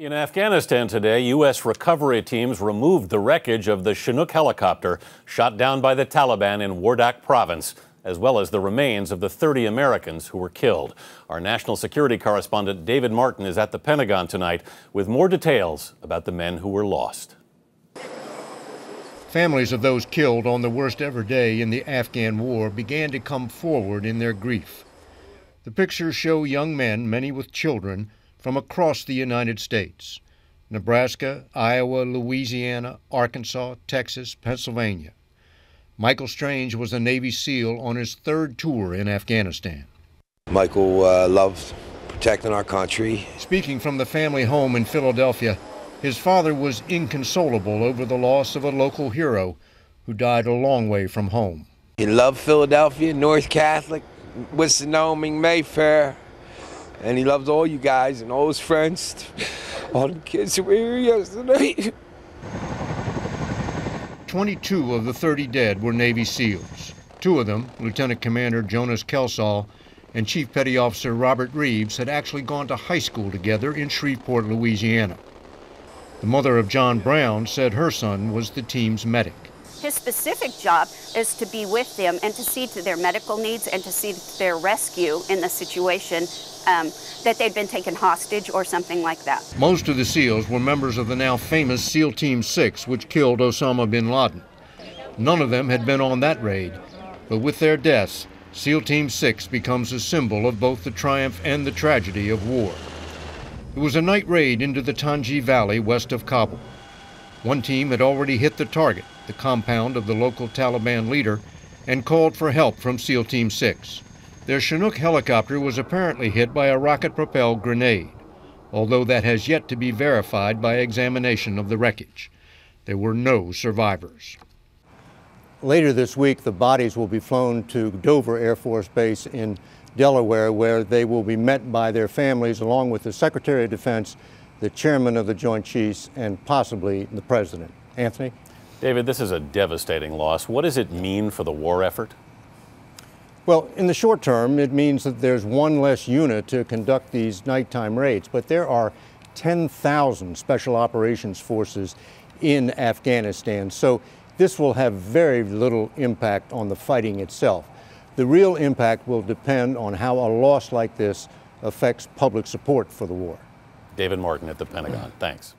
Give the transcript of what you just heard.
In Afghanistan today, U.S. recovery teams removed the wreckage of the Chinook helicopter shot down by the Taliban in Wardak province, as well as the remains of the 30 Americans who were killed. Our national security correspondent David Martin is at the Pentagon tonight with more details about the men who were lost. Families of those killed on the worst ever day in the Afghan war began to come forward in their grief. The pictures show young men, many with children, from across the United States: Nebraska, Iowa, Louisiana, Arkansas, Texas, Pennsylvania. Michael Strange was a Navy SEAL on his third tour in Afghanistan. Michael loves protecting our country. Speaking from the family home in Philadelphia, his father was inconsolable over the loss of a local hero who died a long way from home. He loved Philadelphia, North Catholic, Wyoming, Mayfair. And he loves all you guys and all his friends, all the kids who were here yesterday. 22 of the 30 dead were Navy SEALs. Two of them, Lieutenant Commander Jonas Kelsall and Chief Petty Officer Robert Reeves, had actually gone to high school together in Shreveport, Louisiana. The mother of John Brown said her son was the team's medic. His specific job is to be with them and to see to their medical needs and to see to their rescue in the situation that they'd been taken hostage or something like that. Most of the SEALs were members of the now famous SEAL Team 6, which killed Osama bin Laden. None of them had been on that raid, but with their deaths, SEAL Team 6 becomes a symbol of both the triumph and the tragedy of war. It was a night raid into the Tangi Valley west of Kabul. One team had already hit the target, the compound of the local Taliban leader, and called for help from SEAL Team 6. Their Chinook helicopter was apparently hit by a rocket-propelled grenade, although that has yet to be verified by examination of the wreckage. There were no survivors. Later this week, the bodies will be flown to Dover Air Force Base in Delaware, where they will be met by their families, along with the Secretary of Defense, the Chairman of the Joint Chiefs, and possibly the President. Anthony? David, this is a devastating loss. What does it mean for the war effort? Well, in the short term, it means that there's one less unit to conduct these nighttime raids, but there are 10,000 special operations forces in Afghanistan, so this will have very little impact on the fighting itself. The real impact will depend on how a loss like this affects public support for the war. David Martin at the Pentagon. Thanks.